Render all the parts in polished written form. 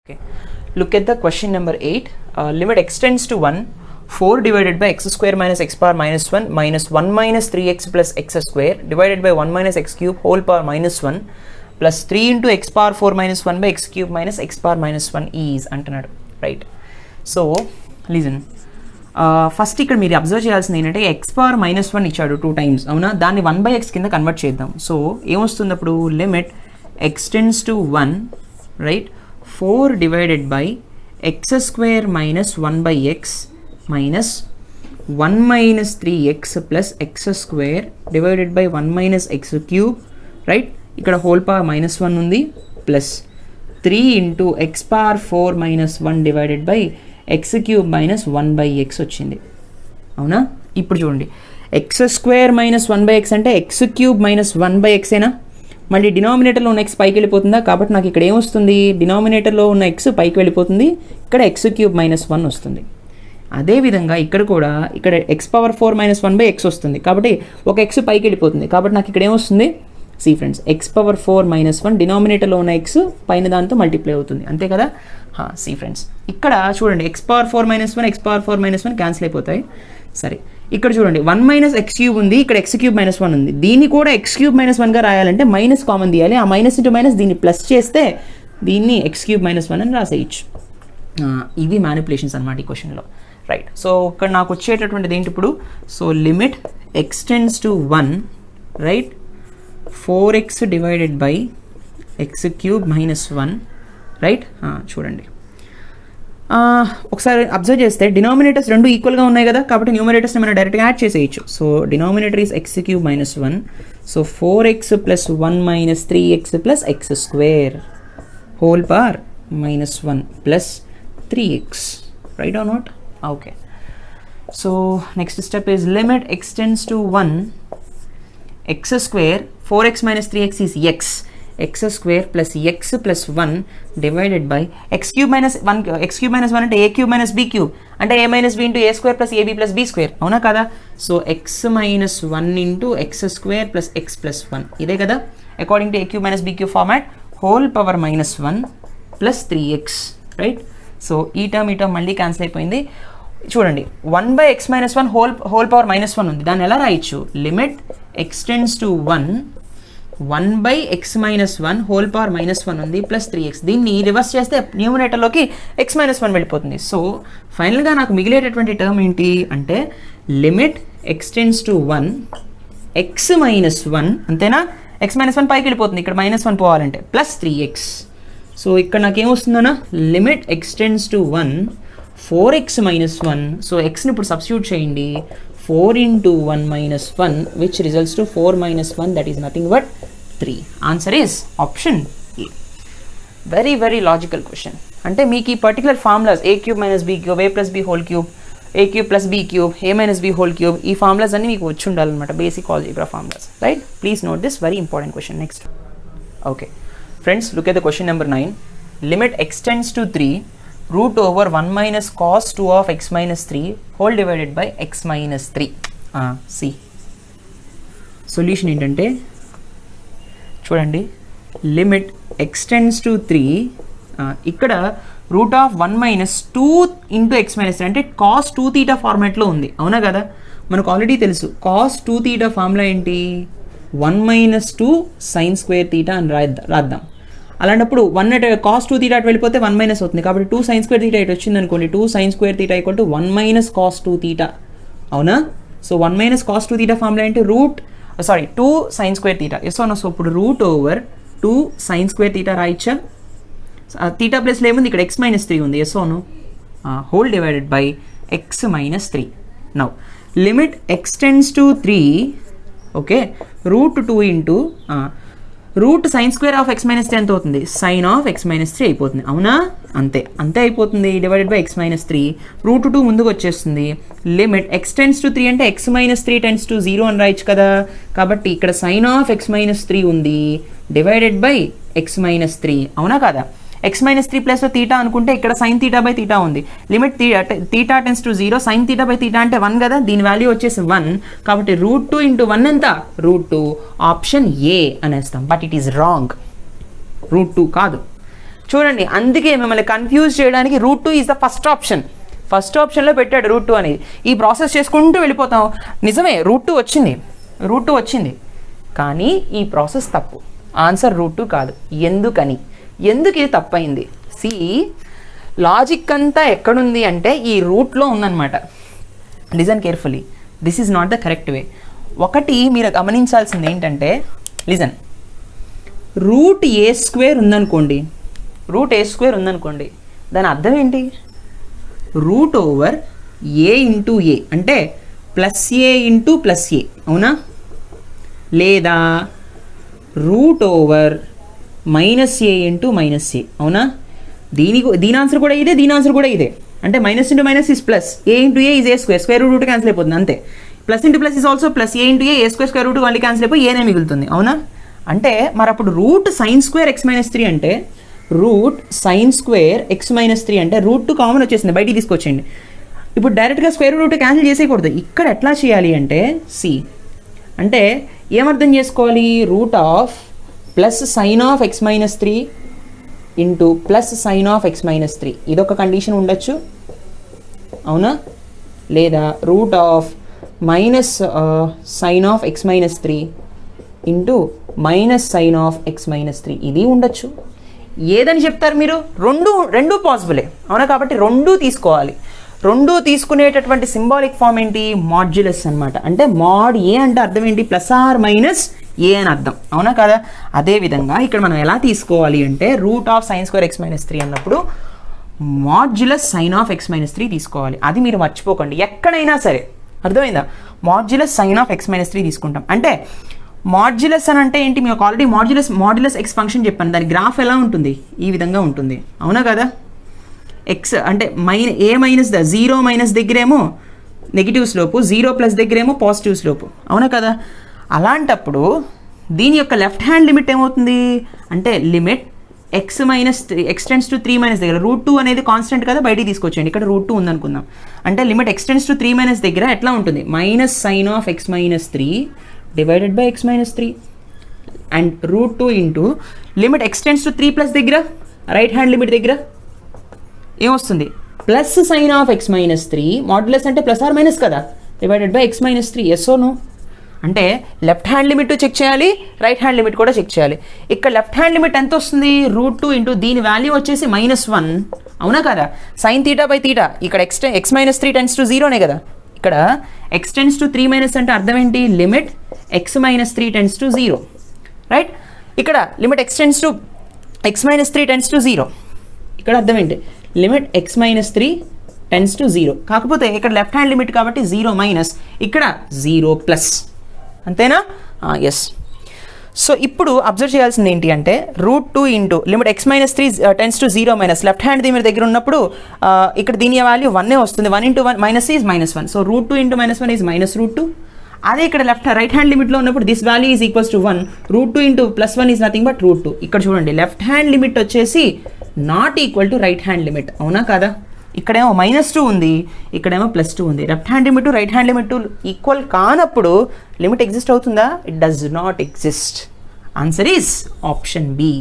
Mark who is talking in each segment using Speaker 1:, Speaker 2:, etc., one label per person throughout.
Speaker 1: Okay. Look at the question number 8. Limit x tends to 1, 4 divided by x square minus x power minus 1 minus 1 minus 3x plus x square divided by 1 minus x cube whole power minus 1 plus 3 into x power 4 minus 1 by x cube minus x power minus 1 is అంటున్నాడు. Right. So listen, first ఇక్కడ మీరు observe చేయాల్సింది ఏంటంటే X power minus 1 ఇచ్చాడు 2 times, అవునా? దాన్ని 1/x కింద convert చేద్దాం. సో ఏమొస్తుంది అప్పుడు? Limit x tends to 1, right, 4 divided by x square minus 1/x minus 1 minus 3x plus x square divided by 1 minus x cube, right? ఇక్కడ whole power minus 1 ఉంది, plus 3 into x power 4 minus 1 divided by x cube minus 1/x వచ్చింది, అవునా? ఇప్పుడు చూడండి, x square minus 1/x అంటే x cube minus 1/x ఏనా? మళ్ళీ డినామినేటర్లో ఉన్న ఎక్స్ పైకి వెళ్ళిపోతుందా? కాబట్టి నాకు ఇక్కడ ఏమొస్తుంది? డినామినేటర్లో ఉన్న ఎక్స్ పైకి వెళ్ళిపోతుంది, ఇక్కడ ఎక్స్ క్యూబ్ మైనస్ 1 వస్తుంది. అదేవిధంగా ఇక్కడ కూడా ఇక్కడ ఎక్స్ పవర్ 4 మైనస్ 1/x వస్తుంది, కాబట్టి ఒక ఎక్స్ పైకి వెళ్ళిపోతుంది. కాబట్టి నాకు ఇక్కడ ఏమొస్తుంది? See friends, x power 4 minus 1 డినామినేటర్లో ఉన్న ఎక్స్ పైన దాంతో మల్టిప్లై అవుతుంది, అంతే కదా? సి ఫ్రెండ్స్, ఇక్కడ చూడండి, X power 4 minus 1 X power 4 minus 1 cancel అయిపోతాయి. సరే, ఇక్కడ చూడండి 1 మైనస్ ఎక్స్ క్యూబ్ ఉంది, ఇక్కడ ఎక్స్ క్యూబ్ మైనస్ 1 ఉంది. దీన్ని కూడా ఎక్స్ క్యూబ్ మైనస్ 1గా రాయాలంటే మైనస్ కామన్ తీయాలి. ఆ మైనస్ ఇంటూ మైనస్ దీన్ని ప్లస్ చేస్తే దీన్ని ఎక్స్ క్యూబ్ మైనస్ 1 అని రాసేయచ్చు. ఇవి మ్యానిపులేషన్స్ అనమాట ఈ క్వశ్చన్లో, రైట్? సో ఇక్కడ నాకు వచ్చేటటువంటిది ఏంటి ఇప్పుడు? So limit x tends to 1, right, 4x divided by X cube minus 1, right? చూడండి, ఒకసారి అబ్జర్వ్ చేస్తే డినామినేటర్స్ రెండు ఈక్వల్గా ఉన్నాయి కదా, కాబట్టి న్యూమరేటర్స్ని మనం డైరెక్ట్గా యాడ్ చేసేయచ్చు. So denominator is X cube minus 1, so 4x plus 1 minus 3x plus X square whole power minus 1 plus 3x, right are not? Okay. So next step is limit x tends to 1, X square 4x minus 3x is x square plus x plus 1 divided by x cube minus 1 అంటే a cube minus b cube అంటే a minus b into a square plus ab plus b square, అవునా కదా? So x minus 1 into x square plus x plus 1 ఇదే కదా according to a cube minus b cube format, whole power minus 1 plus 3x, right? So ఈ term మళ్ళీ cancel అయిపోయింది. చూడండి, 1/x minus 1 whole power minus 1 ఉంది, దాన్ని ఎలా రాయొచ్చు? Limit x tends to 1/x minus 1 whole power minus 1 ఉంది, plus 3x. దీన్ని రివర్స్ చేస్తే న్యూమరేటర్లోకి x minus 1 వెళ్ళిపోతుంది. సో ఫైనల్గా నాకు మిగిలేటటువంటి టర్మ్ ఏంటి అంటే limit x tends to 1, x minus 1, అంతేనా? x minus 1 పైకి వెళ్ళిపోతుంది, ఇక్కడ మైనస్ 1 పోవాలంటే, ప్లస్ 3x. సో ఇక్కడ నాకేమొస్తుందన్నా? Limit x tends to 1, 4x minus 1. So xని ఇప్పుడు సబ్స్టిట్యూట్ చేయండి, 4 into 1 minus 1 which results to 4 minus 1, that is nothing but 3. Answer is option A. Very very logical question. అంటే మీకు ఈ particular formulas a cube minus b cube, a plus b whole cube, a cube plus b cube, a minus b whole cube, ఈ formulas అన్ని మీకు వచ్చి ఉండాలన్నమాట, basic algebra formulas, right? Please note this, very important question. Next, okay friends, look at the question number 9. Limit x tends to 3 root over 1 minus cos 2 of x minus 3 whole divided by x minus 3. See solution ఏంటంటే చూడండి, limit x tends to 3, ఇక్కడ root of 1 minus 2 into x minus 3 అంటే cos 2 theta ఫార్మాట్లో ఉంది, అవునా కదా? మనకు already తెలుసు కాస్ 2 తీటా ఫార్ములా ఏంటి? 1 minus 2 సైన్ స్క్వేర్ తీటా అని రాద్దాం. అలాంటప్పుడు 1 కాస్ 2 తీటా అటు వెళ్ళిపోతే 1 మైనస్ అవుతుంది, కాబట్టి 2 సైన్ స్క్వేర్ తీటా ఇటు వచ్చింది అనుకోండి, 2 sine square theta equal to 1 minus cos 2 theta, అవునా? So 1 minus cos 2 theta formula ఏంటి? 2 సైన్ స్క్వేర్ తీటా. ఎస్ అవునా? సో ఇప్పుడు root over 2 sine square theta రాయిచ్చా? తీటా ప్లస్లో ఏముంది? ఇక్కడ x minus 3 ఉంది, ఎస్ అవును, whole divided by x minus 3. Now limit x tends to 3, okay, root 2 into root sine square of x minus 3 ఎంత అవుతుంది? సైన్ ఆఫ్ x minus 3 అయిపోతుంది, అవునా? అంతే అయిపోతుంది, divided by x minus 3. Root 2 ముందుకు వచ్చేస్తుంది. లిమిట్ x tends to 3 అంటే x minus 3 tends to 0 అని రాయొచ్చు కదా, కాబట్టి ఇక్కడ సైన్ ఆఫ్ x minus 3 ఉంది, డివైడెడ్ బై x minus 3, అవునా కదా? x minus 3 ప్లస్లో తీటా అనుకుంటే ఇక్కడ సైన్ తీటా బై తీటా ఉంది. Limit theta tense to 0, sine theta by theta అంటే 1 కదా, దీని వాల్యూ వచ్చేసి 1, కాబట్టి రూట్ 2 ఇంటూ 1 ఎంత? రూట్ 2. ఆప్షన్ ఏ అనేస్తాం, but it is wrong. Root 2 కాదు. చూడండి, అందుకే మిమ్మల్ని కన్ఫ్యూజ్ చేయడానికి రూట్ 2 ఈజ్ ద ఫస్ట్ ఆప్షన్లో పెట్టాడు రూట్ 2 అనేది. ఈ ప్రాసెస్ చేసుకుంటూ వెళ్ళిపోతాం. నిజమే రూట్ 2 వచ్చింది, కానీ ఈ ప్రాసెస్ తప్పు. ఆన్సర్ రూట్ 2 కాదు. ఎందుకు ఇది తప్పైంది? సి, లాజిక్ అంతా ఎక్కడుంది అంటే ఈ రూట్లో ఉందన్నమాట. Listen carefully, this is not the correct way. ఒకటి మీరు గమనించాల్సింది ఏంటంటే, లిజన్, రూట్ ఏ స్క్వేర్ ఉందనుకోండి, దాని అర్థం ఏంటి? రూట్ ఓవర్ ఏ ఇంటూ ఏ అంటే ప్లస్ ఏ ఇంటూ ప్లస్ ఏ, అవునా? లేదా రూట్ ఓవర్ మైనస్ ఏ ఇంటూ మైనస్ ఏ, అవునా? దీని ఆన్సర్ కూడా ఇదే, దీని ఆన్సర్ కూడా ఇదే. అంటే minus into minus is plus, A into A is a square root cancel అయిపోతుంది అంతే. Plus into plus is also plus, A into A square root మళ్ళీ క్యాన్సిల్ అయిపోయి ఏనే మిగులుతుంది, అవునా? అంటే మరి అప్పుడు route sine square x minus 3 అంటే route sine square x minus 3 అంటే రూట్ 2 కామన్ వచ్చేసింది, బయటికి తీసుకొచ్చేయండి. ఇప్పుడు డైరెక్ట్గా స్క్వేర్ రూట్ క్యాన్సిల్ చేసేయకూడదు. ఇక్కడ ఎట్లా చేయాలి అంటే సి, అంటే ఏమర్థం చేసుకోవాలి? Root of plus sign of x minus 3 into plus sign of x minus 3, ఇదొక కండిషన్ ఉండొచ్చు, అవునా? లేదా root of minus sign of x minus 3 into minus sign of x minus 3, ఇది ఉండొచ్చు. ఏదని చెప్తారు మీరు? రెండు పాసిబులే, అవునా? కాబట్టి రెండు తీసుకోవాలి. రెండు తీసుకునేటటువంటి సింబాలిక్ ఫామ్ ఏంటి? మాడ్యులస్ అనమాట. అంటే మాడ్ ఏ అంటే అర్థం ఏంటి? ప్లస్ ఆర్ మైనస్ ఏ అని అర్థం, అవునా కదా? అదేవిధంగా ఇక్కడ మనం ఎలా తీసుకోవాలి అంటే root of sign square x minus 3 అన్నప్పుడు modulus sign of x minus 3 తీసుకోవాలి. అది మీరు మర్చిపోకండి ఎక్కడైనా సరే, అర్థమైందా? Modulus sign of x minus 3 తీసుకుంటాం. అంటే మాడ్యులస్ అని అంటే ఏంటి? మీకు ఆల్రెడీ మాడ్యులస్ ఎక్స్ ఫంక్షన్ చెప్పాను. దాని గ్రాఫ్ ఎలా ఉంటుంది? ఈ విధంగా ఉంటుంది, అవునా కదా? ఎక్స్ అంటే ఏ మైనస్ 0 మైనస్ దగ్గరేమో నెగిటివ్ స్లోపు, 0 ప్లస్ దగ్గరేమో పాజిటివ్ స్లోపు, అవునా కదా? అలాంటప్పుడు దీని యొక్క లెఫ్ట్ హ్యాండ్ లిమిట్ ఏమవుతుంది అంటే limit x minus 3 X tends to 3 minus దగ్గర రూట్ 2 అనేది కాన్స్టెంట్ కదా, బయటికి తీసుకొచ్చేయండి. ఇక్కడ రూట్ 2 ఉందనుకుందాం. అంటే limit x tends to 3 minus దగ్గర ఎట్లా ఉంటుంది? Minus sign of x minus 3 divided by x minus 3 and root 2 into limit x tends to 3 plus దగ్గర రైట్ హ్యాండ్ లిమిట్ దగ్గర ఏమొస్తుంది? Plus sign of x minus 3 modulus అంటే plus or minus కదా, divided by x minus 3. Yes or no? అంటే left hand limit check చేయాలి, right hand limit కూడా check చేయాలి. ఇక్కడ లెఫ్ట్ హ్యాండ్ లిమిట్ ఎంత వస్తుంది? రూట్ 2 ఇంటూ దీని వాల్యూ వచ్చేసి -1, అవునా కదా? సైన్ తీటా బై తీటా, ఇక్కడ ఎక్స్ మైనస్ 3 టెన్స్ టు 0నే కదా. ఇక్కడ ఎక్స్ టెన్స్ టు 3 మైనస్ అంటే అర్థం ఏంటి? Limit x minus 3 tends to 0, right? ఇక్కడ limit x minus 3 tends to 0, ఇక్కడ అర్థం ఏంటి? Limit x minus 3 tends to 0. కాకపోతే ఇక్కడ లెఫ్ట్ హ్యాండ్ లిమిట్ కాబట్టి 0 మైనస్, ఇక్కడ 0 ప్లస్, అంతేనా? ఎస్. సో ఇప్పుడు అబ్జర్వ్ చేయాల్సింది ఏంటి అంటే root 2 into limit x minus 3 tends to 0 minus left hand దీని దగ్గర ఉన్నప్పుడు ఇక్కడ దీని వాల్యూ 1 వస్తుంది. 1 into 1 minus is -1. So root 2 into -1 is minus root 2. అదే ఇక్కడ రైట్ హ్యాండ్ లిమిట్లో ఉన్నప్పుడు this value is equals to 1. Root 2 into +1 is nothing but root 2. ఇక్కడ చూడండి లెఫ్ట్ హ్యాండ్ లిమిట్ వచ్చేసి not equal to right hand limit, అవునా కాదా? ఇక్కడేమో -2 ఉంది, ఇక్కడేమో +2 ఉంది. Left hand limit right hand limit equal కానప్పుడు లిమిట్ ఎగ్జిస్ట్ అవుతుందా? It does not exist. Answer is option B.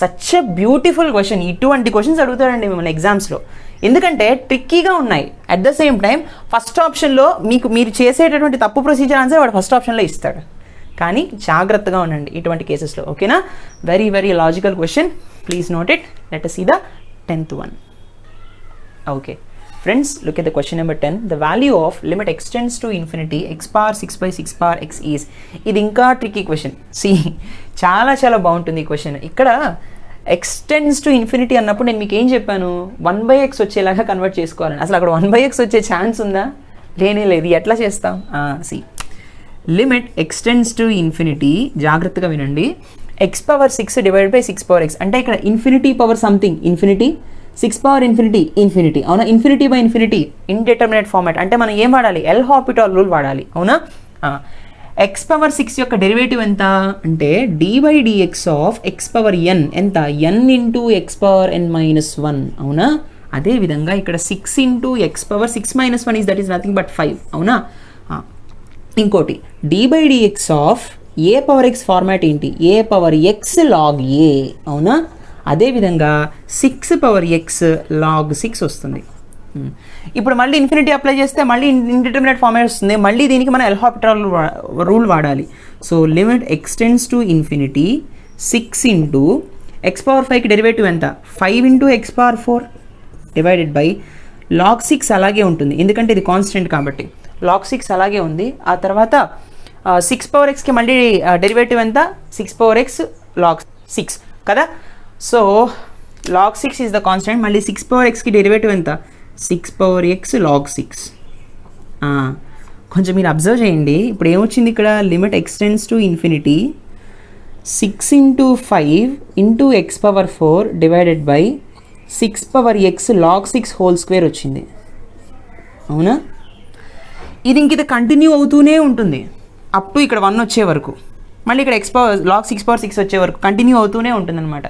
Speaker 1: Such a beautiful question. ఇటువంటి క్వశ్చన్స్ అడుగుతారండి మిమ్మల్ని ఎగ్జామ్స్లో, ఎందుకంటే ట్రిక్కీగా ఉన్నాయి. At the same time first ఆప్షన్లో మీరు చేసేటటువంటి తప్పు ప్రొసీజర్ ఆన్సర్ వాడు ఫస్ట్ ఆప్షన్లో ఇస్తాడు. కానీ జాగ్రత్తగా ఉండండి ఇటువంటి కేసెస్లో, ఓకేనా? Very very logical question, please note it. Let us see the 10th one. Okay friends, look at the question number 10. The value of limit x tends to infinity x power 6 by 6 power x is. ఇది ఇంకా tricky question. C చాలా బాగుంటుంది ఈ question. ఇక్కడ x tends to infinity అన్నప్పుడు నేను మీకు ఏం చెప్పాను? 1/x వచ్చేలాగా కన్వర్ట్ చేసుకోవాలని. అసలు అక్కడ 1/x వచ్చే ఛాన్స్ ఉందా? లేనే లేదు. ఎట్లా చేస్తాం? C limit x tends to infinity, జాగ్రత్తగా వినండి, x power 6 divided by 6 power x. అంటే ఇక్కడ infinity power something infinity, 6 power infinity, అవునా? Infinity by infinity indeterminate format. అంటే మనం ఏం వాడాలి? ఎల్ హాపిటాల్ రూల్ వాడాలి, అవునా? x పవర్ 6 యొక్క డెరివేటివ్ ఎంత అంటే d/dx of x power n ఎంత? n into x power n minus 1, అవునా? అదేవిధంగా ఇక్కడ 6 into x power 6 minus 1 that is nothing but 5, అవునా? ఇంకోటి d/dx of a power x format ఏంటి? a power x log a, అవునా? అదేవిధంగా 6 పవర్ ఎక్స్ లాగ్ 6 వస్తుంది. ఇప్పుడు మళ్ళీ ఇన్ఫినిటీ అప్లై చేస్తే మళ్ళీ ఇండిటర్మినేట్ ఫార్మేట్ వస్తుంది. మళ్ళీ దీనికి మనం ఎల్హాపిటల్ రూల్ వాడాలి. So limit x tends to infinity 6 into x power 5కి డెరివేటివ్ ఎంత 5 into x power 4 divided by log 6 అలాగే ఉంటుంది ఎందుకంటే ఇది కాన్స్టెంట్ కాబట్టి. లాగ్ 6 అలాగే ఉంది. ఆ తర్వాత 6 పవర్ ఎక్స్కి మళ్ళీ డెరివేటివ్ ఎంత 6 పవర్ ఎక్స్ లాగ్ 6 కదా. So log 6 is the constant. మళ్ళీ 6 పవర్ ఎక్స్కి డెరివేటివ్ ఎంత 6 పవర్ ఎక్స్ లాగ్ 6. కొంచెం మీరు అబ్జర్వ్ చేయండి. ఇప్పుడు ఏమొచ్చింది ఇక్కడ limit x tends to infinity 6 into 5 into x power 4 divided by 6 power x log 6 whole square వచ్చింది. అవునా? ఇది ఇంక ఇది కంటిన్యూ అవుతూనే ఉంటుంది అప్ టు ఇక్కడ 1 వచ్చే వరకు. మళ్ళీ ఇక్కడ ఎక్స్ పవర్ లాగ్ 6 పవర్ 6 వచ్చే వరకు కంటిన్యూ అవుతూనే ఉంటుంది అనమాట.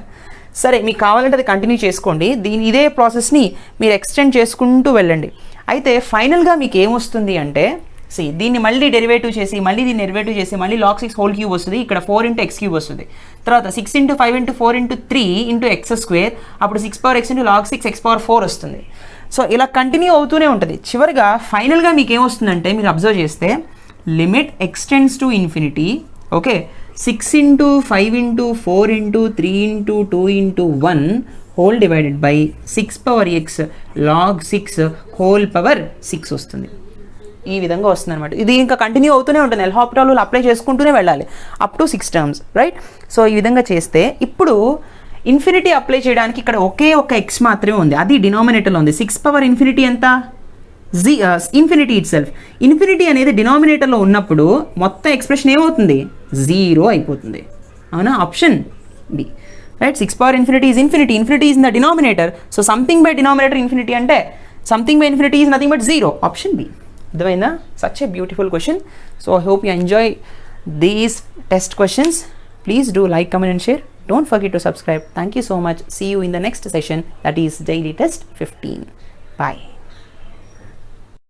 Speaker 1: సరే మీకు కావాలంటే అది కంటిన్యూ చేసుకోండి. ఇదే ప్రాసెస్ని మీరు ఎక్స్టెండ్ చేసుకుంటూ వెళ్ళండి. అయితే ఫైనల్గా మీకు ఏమొస్తుంది అంటే దీన్ని మళ్ళీ డెరివేటివ్ చేసి మళ్ళీ దీన్ని డెరివేటివ్ చేసి మళ్ళీ లాగ్ 6 హోల్ క్యూబ్ వస్తుంది. ఇక్కడ 4 ఇంటూ ఎక్స్ క్యూబ్ వస్తుంది. తర్వాత 6 into 5 into 4 into 3 into x square అప్పుడు 6 power x into log 6 x power 4 వస్తుంది. సో ఇలా కంటిన్యూ అవుతూనే ఉంటుంది. చివరిగా ఫైనల్గా మీకు ఏమొస్తుందంటే మీరు అబ్జర్వ్ చేస్తే limit x tends to infinity okay 6 into 5 into 4 into 3 into 2 into 1 whole divided by 6 power x log 6 whole power 6 వస్తుంది. ఈ విధంగా వస్తుంది అనమాట. ఇది ఇంకా కంటిన్యూ అవుతూనే ఉంటుంది. ఎల్హాపిటల్ రూల్ అప్లై చేసుకుంటూనే వెళ్ళాలి up to 6 terms right. So ఈ విధంగా చేస్తే ఇప్పుడు ఇన్ఫినిటీ అప్లై చేయడానికి ఇక్కడ ఒకే ఒక ఎక్స్ మాత్రమే ఉంది. అది డినామినేటర్లో ఉంది. 6 పవర్ ఇన్ఫినిటీ ఎంత ఇన్ఫినిటీ ఇట్ సెల్ఫ్. ఇన్ఫినిటీ అనేది డినామినేటర్లో ఉన్నప్పుడు మొత్తం ఎక్స్ప్రెషన్ ఏమవుతుంది 0 అయిపోతుంది. అవునా? Option B right. 6 power infinity is infinity. Infinity is in the denominator. So something by denominator infinity అంటే something by infinity is nothing but 0. Option B. అర్థమైందా? Such a beautiful question. So I hope you enjoy these test questions. Please do like, comment and share. Don't forget to subscribe. Thank you so much. See you in the next session, that is daily test 15. Bye.